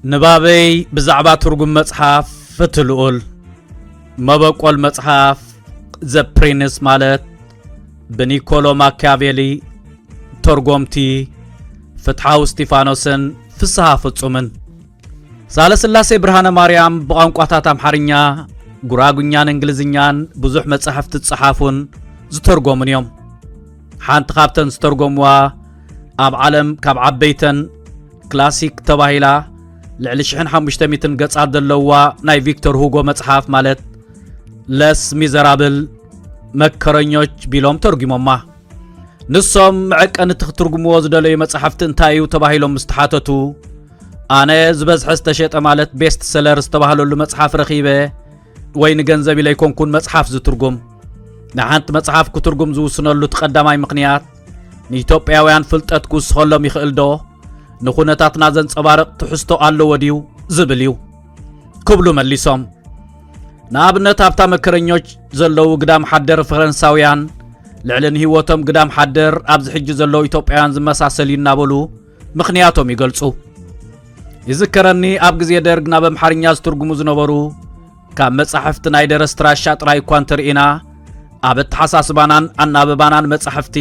نبابي بزعبا ترجم مصحف فتلول مبقول مصحف ذا برينس مالت بنيكولو ماكيافيلي ترجمتي فتحاو ستيفانوسن فسها فصومن سالس اللاسي برهانه ماريام بقانقواتات امحارኛ ጉራጉኛን እንግሊዝኛን ብዙሕ መጽሐፍት تصحافون ዝተርጎሙን እዮም ሓንቲ ካብተን ዝተርጎምዋ ኣብ ዓለም ካብ ዓበይተን ክላሲክ ተባሂላ ልዕሊ 1500 ገጻት ዘለዋ ናይ ቪክተር ሁጎ መጽሐፍ ማለት ለስ ሚዘራብል መከረኞች ቢሎም ተርጉሞማ ንሶም ዕቀን ትርጉምዎ ዝደለዩ መጽሐፍት እንታዩ ተባሂሎም ምስተሓተቱ ኣነ ዝበዝሐ ዝተሸጠ ማለት ቤስት ሰለር ዝተባሃለሉ መጽሐፍ ረኺበ ወይን ገንዘብ ኢለ ይኮንኩን መጽሐፍ ዝትርጉም ንሓንቲ መጽሐፍ ክትርጉም ዝውስነሉ ተቀዳማይ ምኽንያት ንኢትዮጵያውያን ፍልጠት ክውስኸሎም ይኽእል ዶ ንኹነታትና ዘንጸባርቕ ትሕዝቶ ኣለዎ ድዩ ዝብል እዩ ክብሉ መሊሶም ንኣብነት ኣብታ መከረኞች ዘለዉ ግዳም ሓደር ፈረንሳውያን ልዕልን ህይወቶም ግዳም ሓደር ኣብዚ ሕጂ ዘለዉ ኢትዮጵያውያን ዝመሳሰል ይናበሉ ምኽንያቶም ይገልጹ ይዝከረኒ ኣብ ግዜ ደርግና በአምሓርኛ ዝትርጉሙ ዝነበሩ ካብ መጽሐፍቲ ናይ ደረስትራሻ ጥራይ እኳ እንተርኢና ኣብ ተሓሳስባናን ኣናበባናን መጽሐፍቲ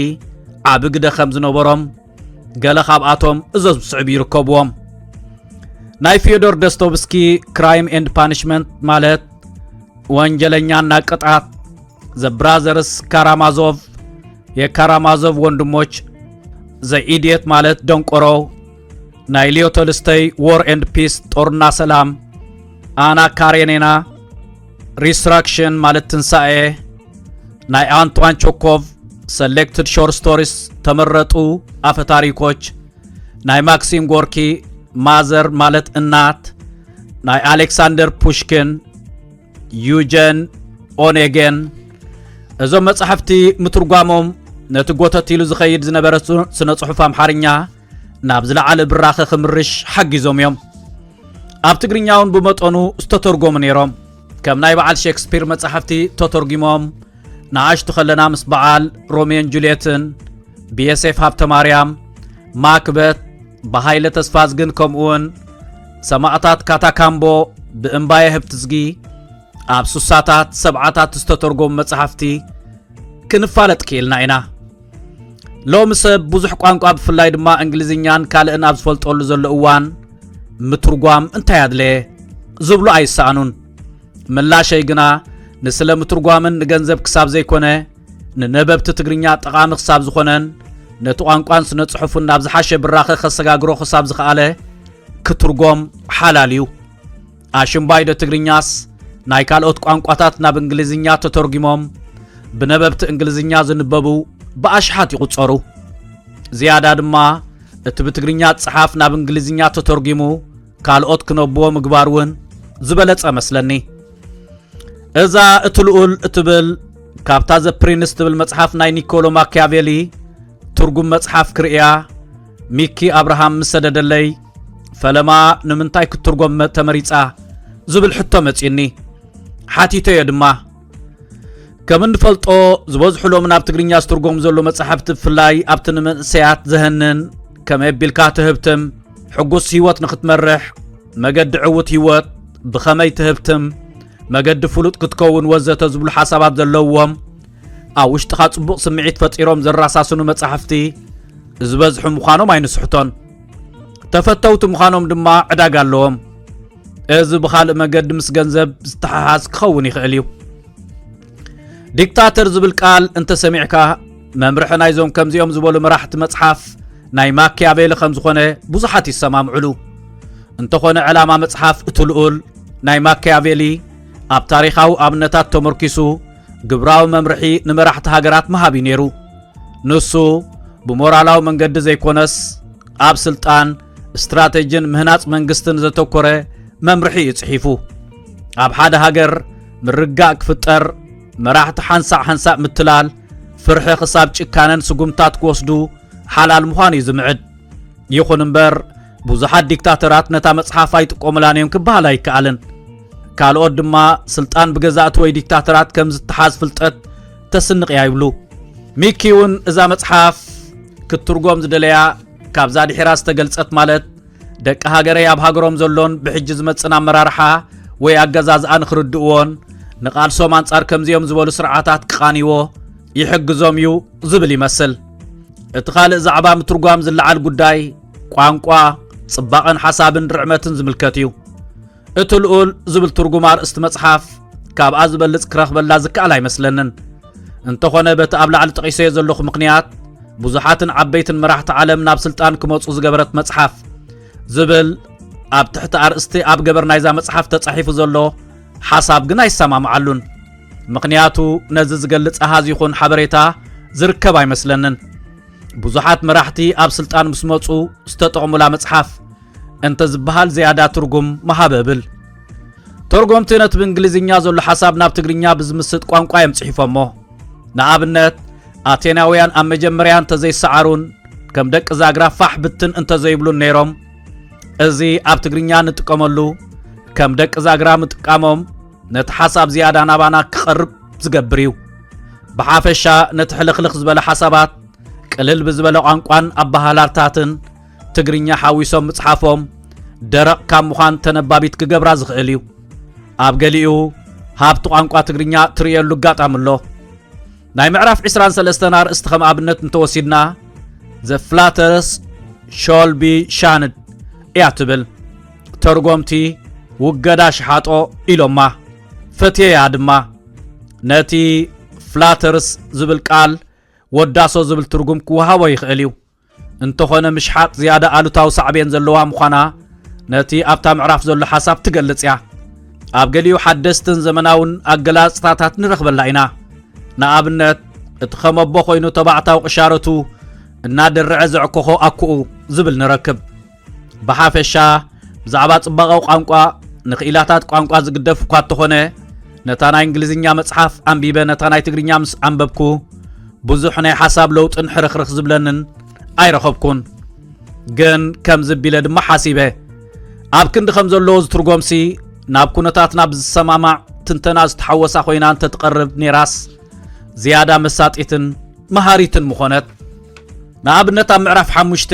ዓብ ግደ ከም ዝነበሮም ገለ ካብኣቶም እዞም ስዕብ ይርከብዎም ናይ ፊዮዶር ዶስቶቭስኪ ክራይም ኤንድ ፓኒሽመንት ማለት ወንጀለኛና ቅጣት ዘ ብራዘርስ ካራማዞቭ የካራማዞቭ ወንድሞች ዘ ኢዲየት ማለት ደንቆሮ ናይ ሊዮ ቶልስቶይ ዎር ኤንድ ፒስ ጦርና ሰላም አና ካሬኔና ሪስትራክሽን ማለት ትንሳኤ ናይ አንቷን ቾኮቭ selected short stories ተመረጡ አፈ ታሪኮች ናይ ማክሲም ጎርኪ ማዘር ማለት እናት ናይ አሌክሳንደር ፑሽኪን ዩጀን ኦኔጌን እዞም መጽሐፍቲ ምትርጓሞም ነቲ ጎተት ኢሉ ዝኸይድ ዝነበረ ስነ ጽሑፍ አምሓርኛ ናብ ዝለዓለ ብራኸ ክምርሽ ሓጊዞም እዮም ኣብ ትግርኛውን ብመጠኑ ዝተተርጎሙ ነይሮም ከም ናይ በዓል ሼክስፒር መጽሐፍቲ ተተርጉሞም ናኣሽቱ ኸለና ምስ በዓል ሮሜን ጁልየትን ቢኤስኤፍ ሃብተ ማርያም ማክበት በሃይለ ተስፋዝግን ከምኡውን ሰማዕታት ካታካምቦ ብእምባየ ህብትዝጊ ኣብ ሱሳታት ሰብዓታት ዝተተርጎሙ መጽሐፍቲ ክንፋለጥ ክኢልና ኢና ሎሚ ሰብ ብዙሕ ቋንቋ ብፍላይ ድማ እንግሊዝኛን ካልእን ኣብ ዝፈልጠሉ ዘሎ እዋን ምትርጓም እንታይ ኣድለየ ዝብሉ ኣይሰኣኑን ምላሸይ ግና ንስለ ምትርጓምን ንገንዘብ ክሳብ ዘይኮነ ንነበብቲ ትግርኛ ጠቃሚ ክሳብ ዝኾነን ነቲ ቋንቋን ስነ ጽሑፍን ናብ ዝሓሸ ብራኸ ከሰጋግሮ ክሳብ ዝኸኣለ ክትርጎም ሓላል እዩ ኣሽምባይደ ትግርኛስ ናይ ካልኦት ቋንቋታት ናብ እንግሊዝኛ ተተርጉሞም ብነበብቲ እንግሊዝኛ ዝንበቡ በኣሽሓት ይቁጸሩ ዝያዳ ድማ እቲ ብትግርኛ ጽሓፍ ናብ እንግሊዝኛ ተተርጉሙ ካልኦት ክነብዎ ምግባርውን ዝበለጸ መስለኒ እዛ እትልኡል እትብል ካብታ ዘ ፕሪንስ ትብል መጽሐፍ ናይ ኒኮሎ ማኪያቬሊ ትርጉም መጽሐፍ ክርያ ሚኪ አብርሃም መሰደደለይ ፈለማ ንምንታይ ክትርጎም ተመሪጻ ዝብል ሕቶ መጽኒ ሓቲተየ ድማ ከም እንፈልጦ ዝበዝሕሎም ናብ ትግርኛ ዝተርጎሙ ዘሎ መጽሐፍቲ ብፍላይ ኣብቲ ንመንእሰያት ዘህንን ከም ኣቢልካ ትህብትም ሕጉስ ህይወት ንኽትመርሕ መገዲ ዕውት ህይወት ብኸመይ ትህብትም መገዲ ፍሉጥ ክትከውን ወዘተ ዝብሉ ሓሳባት ዘለዎም ኣብ ውሽጥኻ ጽቡቕ ስምዒት ፈጢሮም ዘራሳስኑ መጽሕፍቲ ዝበዝሑ ምዃኖም ኣይንስሕቶን ተፈተውቲ ምዃኖም ድማ ዕዳጋ ኣለዎም እዚ ብኻልእ መገዲ ምስ ገንዘብ ዝተሓሓዝ ክኸውን ይኽእል እዩ ዲክታተር ዝብል ቃል እንተ ሰሚዕካ መምርሒ ናይዞም ከምዚኦም ዝበሉ መራሕቲ መጽሓፍ ናይ ማኪያቬሊ ከም ዝኾነ ብዙሓት ይሰማምዕሉ እንተኾነ ዕላማ መጽሓፍ እትልኡል ናይ ማኪያቬሊ ኣብ ታሪኻዊ ኣብነታት ተመርኪሱ ግብራዊ መምርሒ ንመራሕቲ ሃገራት መሃቢ ነይሩ ንሱ ብሞራላዊ መንገዲ ዘይኮነስ ኣብ ስልጣን استراتيجين مهنات منجستن زتوكره ممرحي يصحيفو اب حدا هاجر مرقاق فطر مراحت حنسا متلال فرحي خصاب ጭካነን سقمتات كوسدو حلال مخاني زمعد يخون امبر بوزحات ديكتاتورات نتا مصحاف يطقوملانيم كبال አይከአልን ካልኦ ድማ ስልጣን በገዛት ወይ ዲክታተራት ከም ዝተሓዝ ፍልጠት ተስንቕ ያይብሉ ሚኪውን እዛ መጽሐፍ ክትርጎም ዝደለያ ካብዛ ድሕራ ዝተገልጸት ማለት ደቂ ሃገረይ ኣብ ሃገሮም ዘሎን ብሕጂ ዝመጽና መራርሓ ወይ ኣገዛዝኣን ክርድእዎን ንቃልሶም አንጻር ከምዚኦም ዝበሉ ስርዓታት ክቃኒዎ ይሕግዞም እዩ ዝብል ይመስል እቲ ካልእ ዛዕባ ምትርጓም ዝለዓል ጉዳይ ቋንቋ ጽባቕን ሓሳብን ርዕመትን ዝምልከት እዩ እቲ ልኡል ዝብል ትርጉም ኣርእስቲ መጽሓፍ ካብ ኣዝበልጽ ክረኽበላ ዝከኣል ኣይመስለንን እንተኾነ በቲ ኣብ ላዕሊ ጠቒሰዮ ዘለኹ ምኽንያት ብዙሓትን ዓበይትን መራሕቲ ዓለም ናብ ስልጣን ክመጹ ዝገበረት መጽሓፍ ዝብል ኣብ ትሕቲ ኣርእስቲ ኣብ ገበር ናይዛ መጽሓፍ ተጻሒፉ ዘሎ ሓሳብ ግን ኣይሰማምዓሉን ምኽንያቱ ነዚ ዝገልጽ ኣሃዝ ይኹን ሓበሬታ ዝርከብ ኣይመስለንን ብዙሓት መራሕቲ ኣብ ስልጣን ምስ መጹ ዝተጠቕሙላ መጽሓፍ እንተ ዝበሃል ዝያዳ ትርጉም መሃበብል ተርጎምቲ ነቲ ብእንግሊዝኛ ዘሎ ሓሳብ ናብ ትግርኛ ብዝምስጥ ቋንቋ የምጽሒፎሞ ንኣብነት ኣቴናውያን ኣብ መጀመርያ እንተዘይሰዓሩን ከም ደቂ ዛግራ ፋሕ ብትን እንተዘይብሉን ነይሮም እዚ ኣብ ትግርኛ ንጥቀመሉ ከም ደቂ ዛግራ ምጥቃሞም ነቲ ሓሳብ ዝያዳ ናባና ክቐርብ ዝገብር እዩ ብሓፈሻ ነቲ ሕልኽልኽ ዝበለ ሓሳባት ቅልል ብዝበለ ቋንቋን ኣባህላታትን ትግርኛ ሓዊሶም መጽሓፎም ደረቕ ካብ ምዃን ተነባቢት ክገብራ ዝኽእል እዩ ኣብ ገሊኡ ሃብቲ ቋንቋ ትግርኛ ትርእየሉ ኣጋጣሚ ኣሎ ናይ ምዕራፍ 23 ኣርእስቲ ከም ኣብነት እንተወሲድና The flatters shall be shunned እያ ትብል ተርጎምቲ ውገዳ ሽሓጦ ኢሎማ ፈትየያ ድማ ነቲ flatters ዝብል ቃል ወዳሶ ዝብል ትርጉም ክወሃቦ ይኽእል እዩ እንተኾነ ምሽሓጥ ዝያዳ ኣሉታዊ ሳዕቤን ዘለዋ ምዃና ነቲ ኣብታ ምዕራፍ ዘሎ ሓሳብ ትገልጽ እያ ኣብ ገሊኡ ሓደስትን ዘመናውን ኣገላጽታታት ንረኽበላ ኢና ንኣብነት እቲ ኸመቦ ኮይኑ ተባዕታዊ ቅሻረቱ እናደረዐ ዘዕኮኾ ኣኩኡ ዝብል ንረክብ ብሓፈሻ ብዛዕባ ጽባቐው ቋንቋ ንኽኢላታት ቋንቋ ዝግደፍ እኳ እንተኾነ ነታ ናይ እንግሊዝኛ መጽሓፍ ኣንቢበ ነታ ናይ ትግርኛ ምስ ኣንበብኩ ብዙሕ ናይ ሓሳብ ለውጥን ሕርኽርኽ ዝብለንን ኣይረኸብኩን ግን ከም ዝቢለ ድማ ሓሲበ ኣብ ክንዲ ከም ዘለዎ ዝትርጎምሲ ናብ ኩነታትና ብዝሰማማዕ ትንተና ዝተሓወሳ ኮይና እንተ ትቐርብ ኔራስ ዝያዳ መሳጢትን መሃሪትን ምኾነት ንኣብነት ኣብ ምዕራፍ 5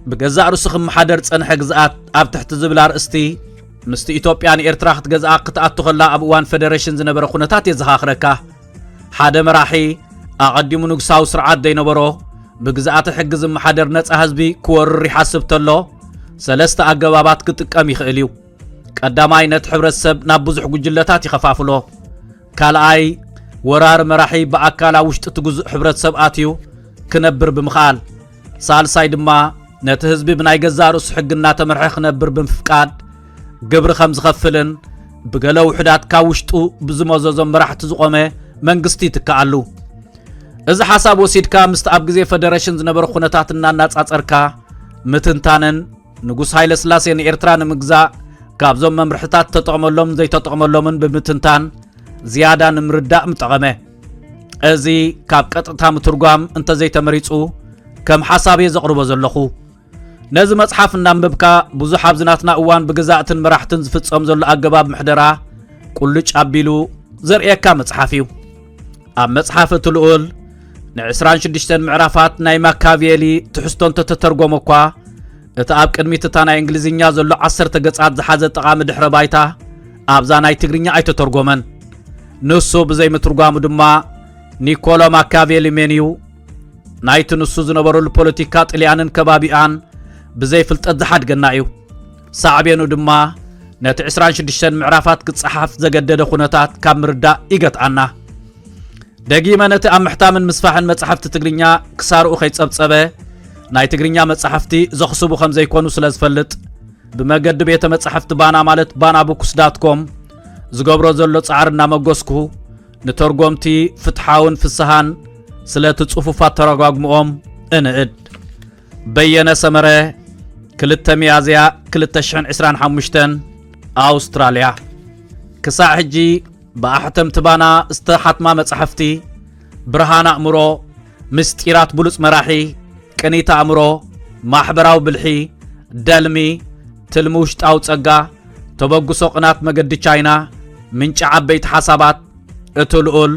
ብገዛእ ርእሱ ክመሓደር ጸንሐ ግዝኣት ኣብ ትሕቲ ዝብል ኣርእስቲ ምስቲ ኢትዮጵያን ኤርትራ ክትገዝኣ ክትኣቱ ኸላ ኣብ እዋን ፌደሬሽን ዝነበረ ኩነታት የዘኻኽረካ ሓደ መራሒ ኣቐዲሙ ንጉሳዊ ስርዓት ዘይነበሮ ብግዝኣት ሕጊ ዝመሓደር ነፃ ህዝቢ ክወርር ይሓስብ ተሎ ሰለስተ ኣገባባት ክጥቀም ይኽእል እዩ ቀዳማይ ነቲ ሕብረተሰብ ናብ ብዙሕ ጉጅለታት ይኸፋፍሎ ካልኣይ ወራር መራሒ ብኣካል ኣብ ውሽጢ ትጉዙእ ሕብረተሰብ ኣትዩ ክነብር ብምኽኣል ሳልሳይ ድማ ነቲ ህዝቢ ብናይ ገዛእ ርእሱ ሕጊ እናተመርሐ ክነብር ብምፍቃድ ግብሪ ከም ዝኸፍልን ብገለ ውሕዳት ካብ ውሽጡ ብዝመዘዞም መራሕቲ ዝቆመ መንግስቲ ይትከኣሉ እዚ ሓሳብ ወሲድካ ምስቲ ኣብ ግዜ ፌደሬሽን ዝነበረ ኩነታት እናናጻጸርካ ምትንታንን ንጉስ ሃይለ ስላሴ ንኤርትራ ንምግዛእ ካብዞም መምርሕታት ተጠቕመሎም ዘይተጠቕመሎምን ብምትንታን ዝያዳ ንምርዳእ ምጠቐመ እዚ ካብ ቀጥታ ምትርጓም እንተዘይተመሪጹ ከም ሓሳብየ ዘቕርቦ ዘለኹ ነዚ መጽሓፍ እናንበብካ ብዙሕ ኣብ ዝናትና እዋን ብግዛእትን መራሕትን ዝፍጸም ዘሎ ኣገባብ ምሕደራ ቁልጭ ኣቢሉ ዘርእየካ መጽሓፍ እዩ ኣብ መጽሓፍ እቲ ልኡል ን26 ምዕራፋት ናይ ማካቬሊ ትሕዝቶ እንተተተርጎመ እኳ እቲ ኣብ ቅድሚት እታ ናይ እንግሊዝኛ ዘሎ 10 ገጻት ዝሓዘ ጠቓሚ ድሕረ ባይታ ኣብዛ ናይ ትግርኛ ኣይተተርጎመን ንሱ ብዘይ ምትርጓሙ ድማ ኒኮሎ ማካቬሊ ሜንዩ ናይቲ ንሱ ዝነበረሉ ፖለቲካ ጥልያንን ከባቢኣን ብዘይ ፍልጠት ዝሓድገና እዩ ሳዕቤኑ ድማ ነቲ 26 ምዕራፋት ክጽሓፍ ዘገደደ ኩነታት ካብ ምርዳእ ይገጥኣና ደጊመ ነቲ ኣብ ምሕታምን ምስፋሕን መጽሓፍቲ ትግርኛ ክሳርኡ ከይጸብጸበ ናይ ትግርኛ መጽሓፍቲ ዘኽስቡ ከም ዘይኮኑ ስለ ዝፈልጥ ብመገዲ ቤተ መጽሓፍቲ ባና ማለት banabooks.com ዝገብሮ ዘሎ ጻዕር እናመጎስኩ ንተርጎምቲ ፍትሓውን ፍስሓን ስለ እቲ ጽፉፋት ተረጓግምኦም እንእድ በየነ ሰመረ ክልተ ሚያዝያ 2025 أستراليا كساع حجي بأحتم تبانا استحتما مصحفتي برهان أمرو مستيرات بلوس مراحي كنيتا أمرو محبراو بالحي دلمي تلموشت أو تسقا تبقو سوقنات مقد تشاينا منش عبيت حسابات اتولقل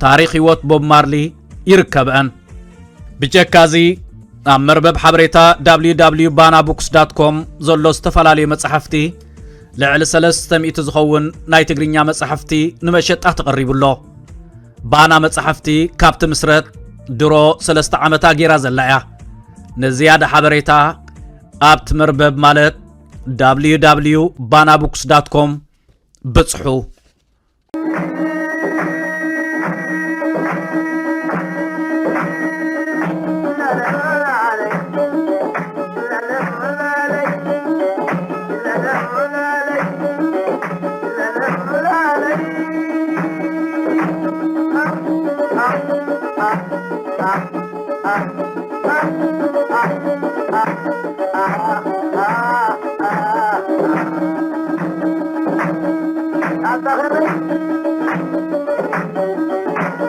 تاريخي وات بوب مارلي يركبن بجكازي مربب حبريتا www.banabooks.com زولو استفلالي مصحفتي لعل 300 زخون ناي تغرينيا مصحفتي نمشط تقريب الله بانا مصحفتي كابت مسرت درو 3 عامتا غيرا زلايا نزياده حبريتا ابت مربب مالت www.banabooks.com بصحو Hasta